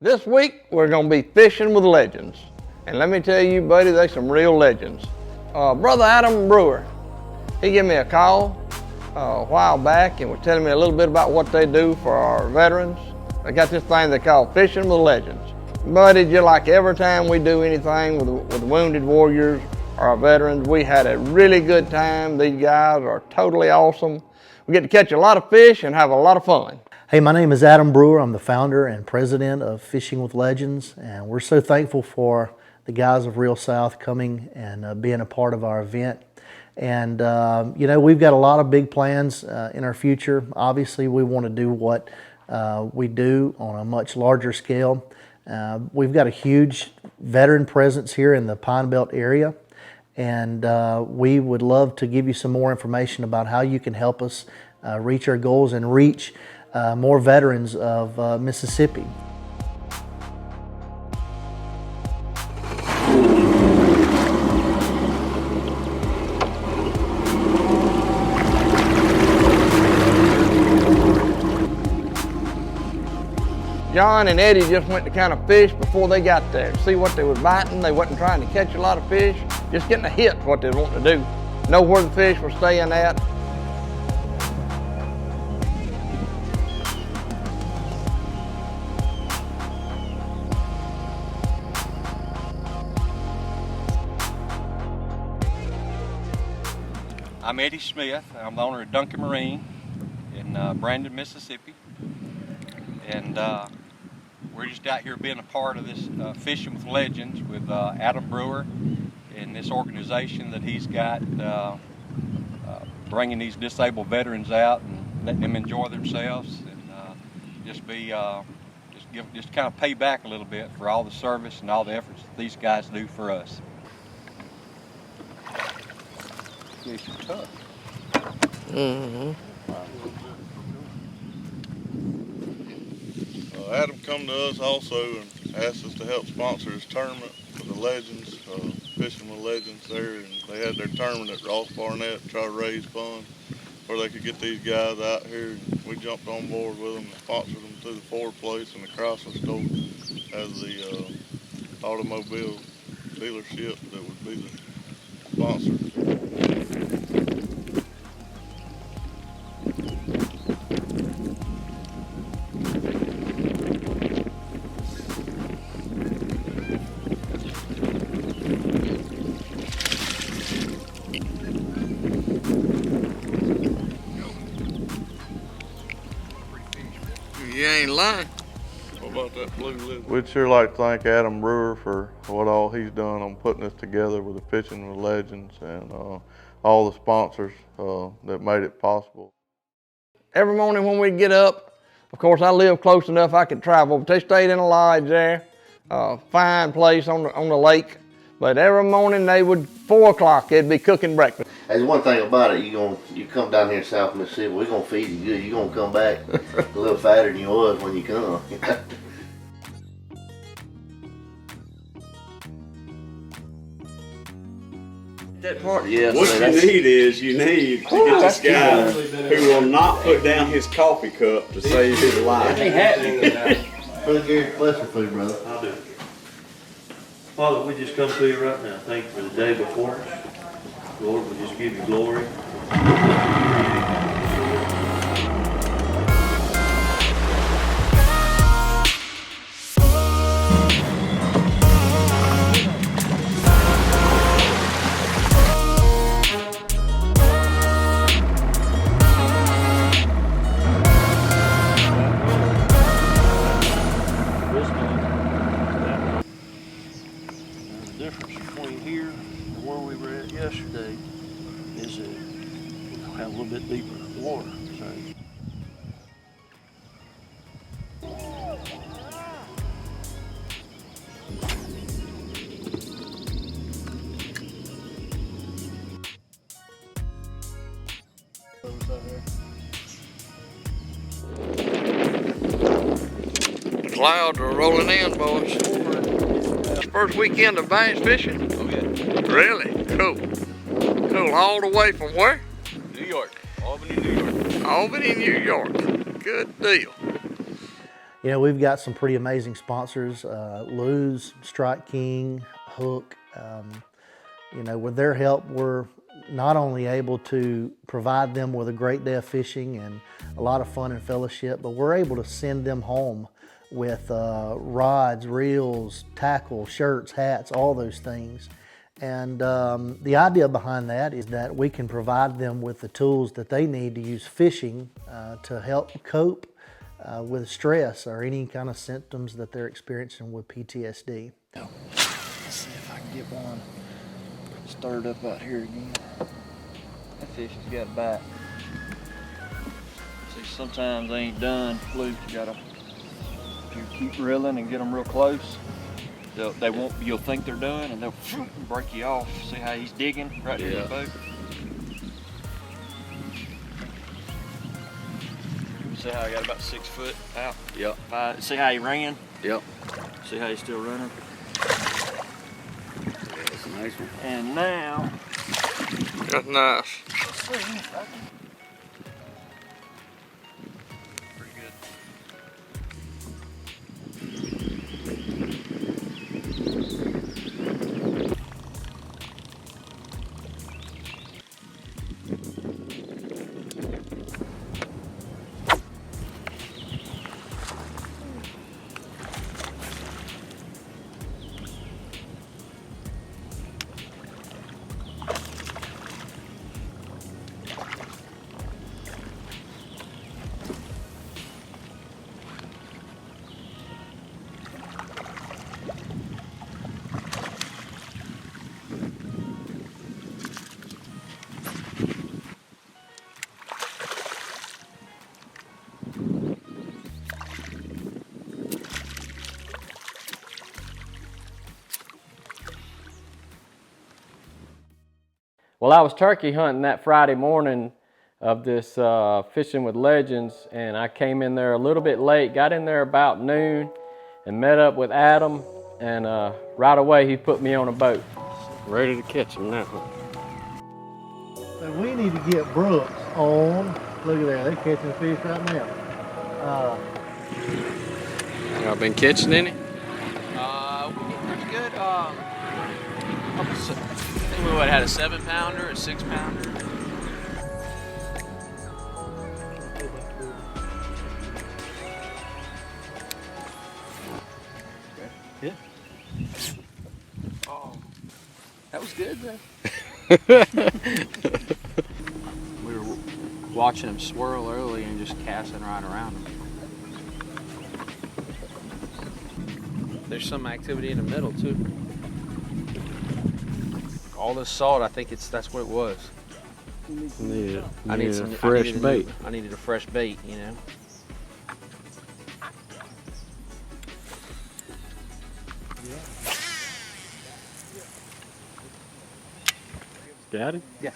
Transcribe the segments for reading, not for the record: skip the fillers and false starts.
This week, we're gonna be fishing with legends. And let me tell you, buddy, they're some real legends. Brother Adam Brewer, he gave me a call a while back and was telling me a little bit about what they do for our veterans. They got this thing they call Fishing with Legends. Buddy, just like every time we do anything with wounded warriors or our veterans, we had a really good time. These guys are totally awesome. We get to catch a lot of fish and have a lot of fun. Hey, my name is Adam Brewer. I'm the founder and president of Fishing with Legends, and we're so thankful for the guys of Real South coming and being a part of our event. And you know, we've got a lot of big plans in our future. Obviously, we want to do what we do on a much larger scale. We've got a huge veteran presence here in the Pine Belt area, and we would love to give you some more information about how you can help us reach our goals and reach more veterans of Mississippi. John and Eddie just went to kind of fish before they got there to see what they was biting. They wasn't trying to catch a lot of fish, just getting a hit what they was wanting to do. Know where the fish were staying at. I'm Eddie Smith. I'm the owner of Duncan Marine in Brandon, Mississippi. And we're just out here being a part of this Fishing with Legends with Adam Brewer and this organization that he's got, bringing these disabled veterans out and letting them enjoy themselves and just kind of pay back a little bit for all the service and all the efforts that these guys do for us. Fish are tough. Mm-hmm. Adam come to us also and asked us to help sponsor his tournament for the Legends, Fishing with Legends there, and they had their tournament at Ross Barnett to try to raise funds where they could get these guys out here. And we jumped on board with them and sponsored them through the Ford Place and the Chrysler store as the automobile dealership that would be the sponsor. You ain't lying. What about that blue lizard? We'd sure like to thank Adam Brewer for what all he's done on putting this together with the Fishing with Legends and all the sponsors that made it possible. Every morning when we get up, of course I live close enough I could travel, but they stayed in a lodge there, fine place on the lake. But every morning they would, 4 o'clock, they'd be cooking breakfast. There's one thing about it, you come down here in South Mississippi, we're gonna feed you good. You're gonna come back a little fatter than you was when you come. That part, yes. What you need is you need to get this guy who will not put down his coffee cup to save his life. Brother Gary, bless your food, brother. I'll do it. Father, we just come to you right now. Thank you for the day before us. Lord, we just give you glory. The difference between here and where we were at yesterday is that we'll have a little bit deeper water. So. The clouds are rolling in, boys. First weekend of bass fishing? Oh yeah. Really? Cool. Cool. All the way from where? New York. Albany, New York. Albany, New York. Good deal. You know, we've got some pretty amazing sponsors, Luz, Strike King, Hook. You know, with their help, we're not only able to provide them with a great day of fishing and a lot of fun and fellowship, but we're able to send them home with rods, reels, tackle, shirts, hats, all those things. And the idea behind that is that we can provide them with the tools that they need to use fishing to help cope with stress or any kind of symptoms that they're experiencing with PTSD. Let's see if I can get one stirred up out here again. That fish has got a bite. See, sometimes they ain't done. Fluke, if you keep reeling and get them real close, they won't. You'll think they're done, and they'll break you off. See how he's digging right near the boat. See how I got about 6 foot out? Yep. See how he ran? Yep. See how he's still running? That's a nice one. And now, That's nice. let's see if I can. Pretty good. Well, I was turkey hunting that Friday morning of this Fishing with Legends, and I came in there a little bit late, got in there about noon, and met up with Adam, and right away he put me on a boat. Ready to catch him now. So we need to get Brooks on. Look at that, they're catching fish right now. Y'all been catching any? We did pretty good. I think we had a 7-pounder, a 6-pounder. Yeah. Oh, that was good though. We were watching them swirl early and just casting right around them. There's some activity in the middle too. All this salt, I think that's what it was. I need some fresh bait. I needed a fresh bait, you know. Got him? Yeah.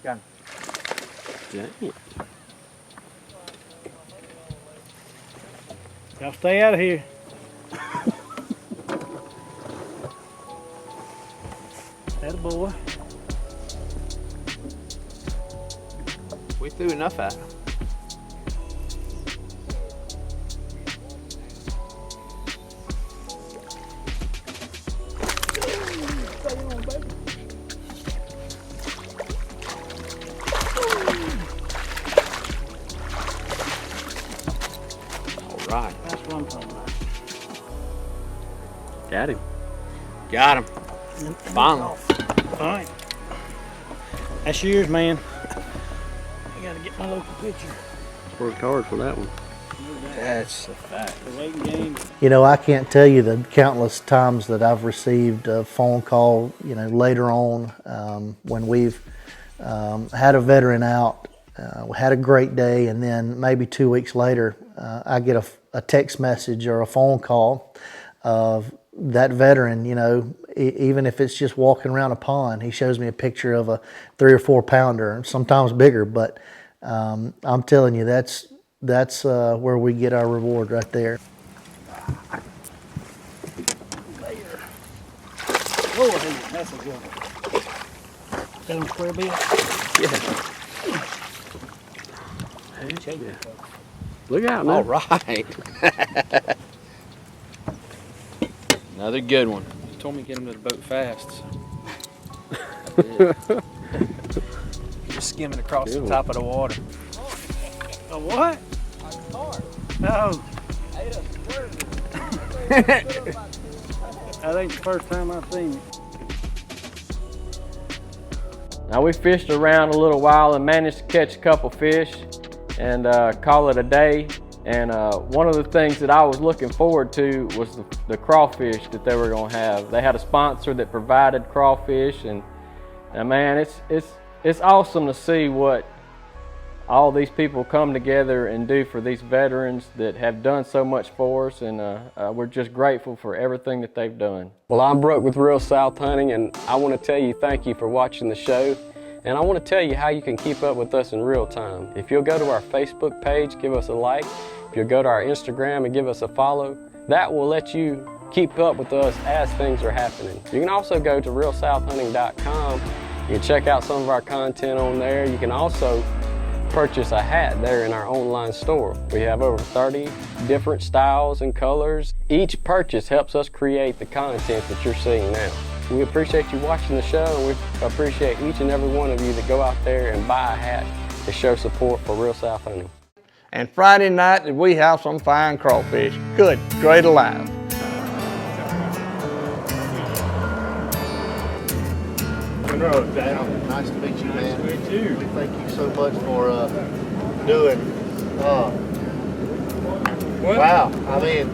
Got him. Dang it. Y'all stay out of here. Attaboy. We threw enough at him. Right. That's what I'm talking about. Got him. Got him. Finally. All right. That's yours, man. I gotta get my local picture. Worked hard for that one. That's a fact. The waiting game. You know, I can't tell you the countless times that I've received a phone call, you know, later on when we've had a veteran out, we had a great day, and then maybe 2 weeks later, I get a text message or a phone call of that veteran, you know, even if it's just walking around a pond, he shows me a picture of a 3 or 4 pounder, sometimes bigger, but I'm telling you, that's where we get our reward right there. Oh, that's a good one. Got him square bill? Yeah. Check it. Look out now. All right. Another good one. You told me to get him to the boat fast. So. Just skimming across the top of the water. A what? Oh. That ain't the first time I've seen it. Now we fished around a little while and managed to catch a couple fish and call it a day. And one of the things that I was looking forward to was the crawfish that they were gonna have. They had a sponsor that provided crawfish, and man, it's awesome to see what all these people come together and do for these veterans that have done so much for us, and we're just grateful for everything that they've done. Well, I'm Brooke with Real South Hunting, and I want to tell you thank you for watching the show. And I want to tell you how you can keep up with us in real time. If you'll go to our Facebook page, give us a like. If you'll go to our Instagram and give us a follow, that will let you keep up with us as things are happening. You can also go to realsouthhunting.com. You can check out some of our content on there. You can also purchase a hat there in our online store. We have over 30 different styles and colors. Each purchase helps us create the content that you're seeing now. We appreciate you watching the show, and we appreciate each and every one of you that go out there and buy a hat to show support for Real South Hunting. And Friday night, did we have some fine crawfish. Good, great alive. Nice to meet you, man. Nice to meet you. Thank you so much for doing. Wow, I mean,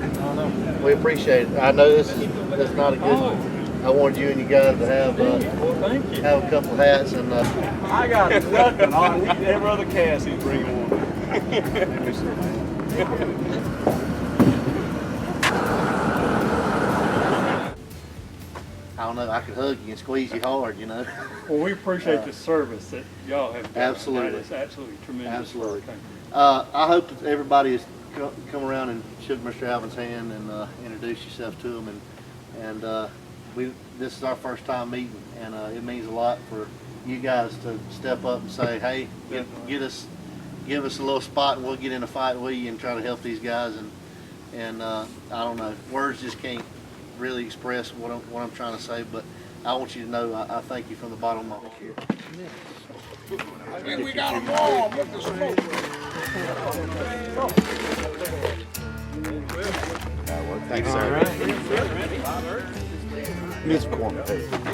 we appreciate it. I know that's not a good. I wanted you and you guys to have have a couple hats and. I got nothing on every other cast he's bringing one. I don't know. I could hug you and squeeze you hard, you know. Well, we appreciate the service that y'all have done. Absolutely. That is absolutely tremendous. Absolutely. Thank you. I hope that everybody has come around and shook Mr. Alvin's hand and introduced yourself to him, and this is our first time meeting, and it means a lot for you guys to step up and say, hey, give us a little spot and we'll get in a fight with you and try to help these guys, and I don't know, words just can't really express what I'm trying to say, but I want you to know I thank you from the bottom of my heart. I think we got them all with the smoke. Thanks, sir. Miss Corn. I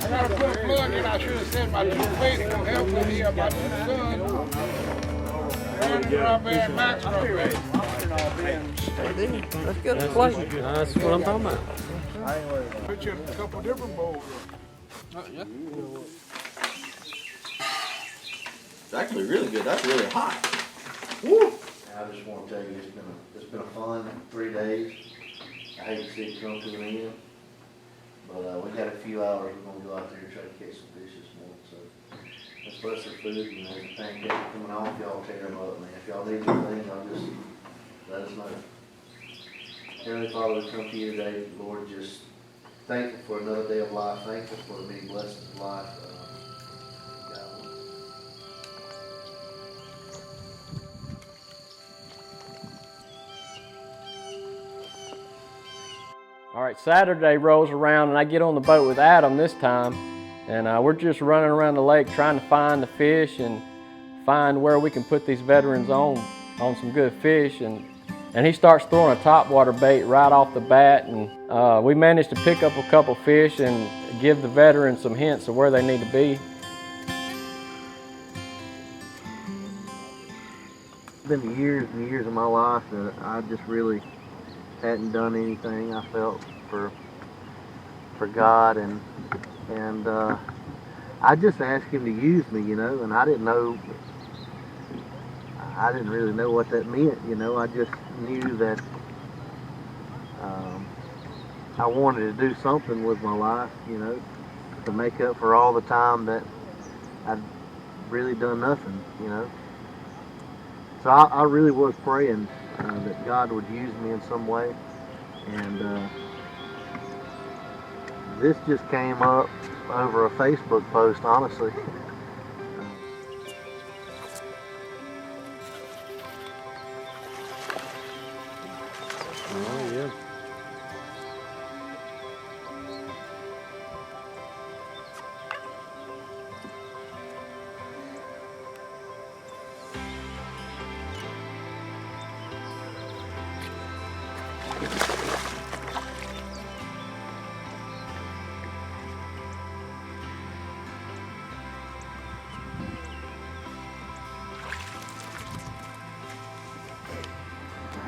got to put a plug in. I should have said my two faithful will help me here. My two sons. Brandon Robert and Max Robert. Let's get a plate. That's what I'm talking about. Put you in a couple different bowls. Yeah. It's actually really good. That's really hot. Woo! I just want to tell you, it's been a fun 3 days. I hate to see it come to an end, but we got a few hours. We're gonna go out there and try to catch some fish this morning. So let's bless their food. You know, the pancakes coming off, y'all tear them up, man. If y'all need anything, y'all just let us know. Heavenly Father, we come to you today, Lord, just thankful for another day of life. Thankful for the many blessings of life. All right, Saturday rolls around and I get on the boat with Adam this time, and we're just running around the lake trying to find the fish and find where we can put these veterans on some good fish, and he starts throwing a topwater bait right off the bat, and we managed to pick up a couple fish and give the veterans some hints of where they need to be. It's been years and years of my life that I just really hadn't done anything, I felt, for God, and I just asked him to use me, you know, and I didn't really know what that meant, you know. I just knew that I wanted to do something with my life, you know, to make up for all the time that I'd really done nothing, you know. So I really was praying that God would use me in some way, and this just came up over a Facebook post, honestly.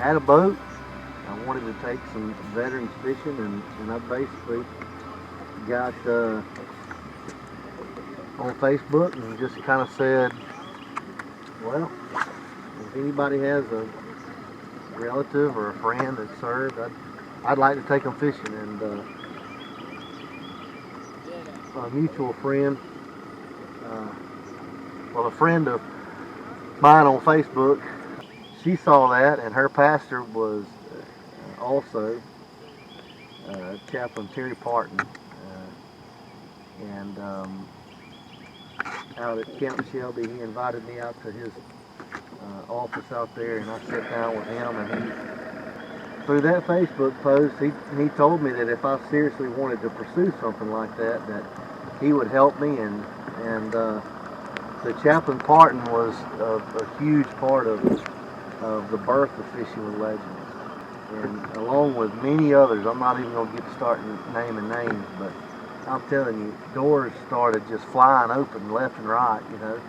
had a boat. I wanted to take some veterans fishing, and I basically got on Facebook and just kind of said, well, if anybody has a relative or a friend that served, I'd like to take them fishing. And a mutual friend, well, a friend of mine on Facebook, she saw that, and her pastor was also Chaplain Terry Parton, and out at Camp Shelby, he invited me out to his office out there, and I sat down with him, and through that Facebook post, he told me that if I seriously wanted to pursue something like that, that he would help me, and the Chaplain Parton was a huge part of the birth of Fishing with Legends. And along with many others, I'm not even going to get to start naming names, but I'm telling you, doors started just flying open left and right, you know.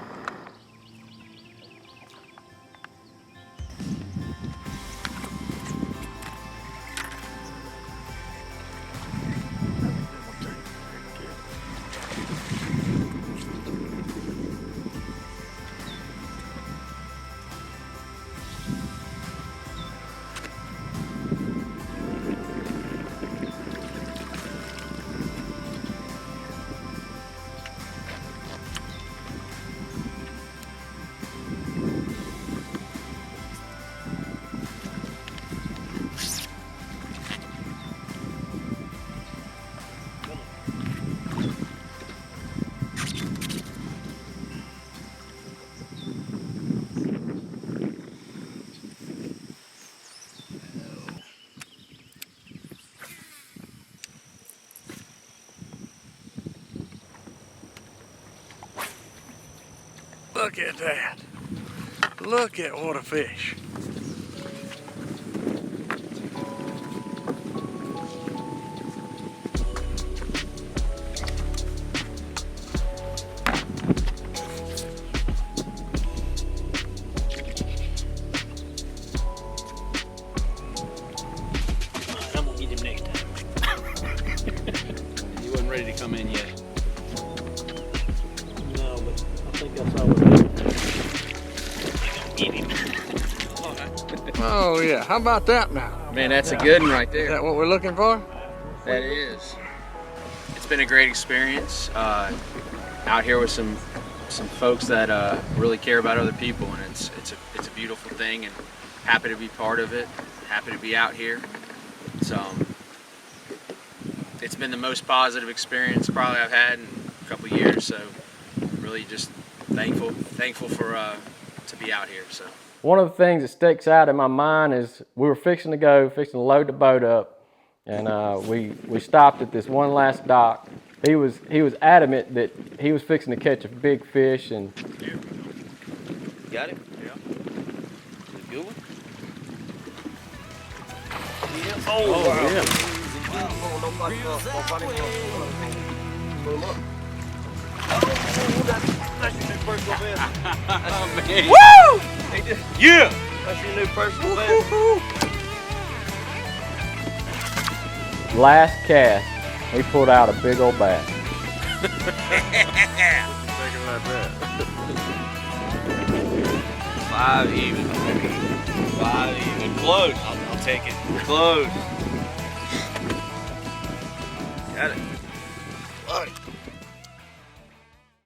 Look at that. Look at what a fish. I'm gonna get him next time. He wasn't ready to come in yet. No, but I think that's all we're Get him. Oh yeah, how about that now? Man, that's a good one right Is there. that what we're looking for? That is. It's been a great experience out here with some folks that really care about other people, and it's a beautiful thing, and happy to be part of it. Happy to be out here. It's been the most positive experience probably I've had in a couple of years. So really just thankful for to be out here. So. One of the things that sticks out in my mind is we were fixing to load the boat up, and we stopped at this one last dock. He was adamant that he was fixing to catch a big fish, and Got it? Yeah. Is it a good one? Yeah. Oh, wow. yeah. That's your new personal best. Oh, man. Woo! Yeah! That's your new personal best. Last cast, he pulled out a big old bass. Thinking about that. 5 even. 5 even. Close. I'll take it. Close. Got it.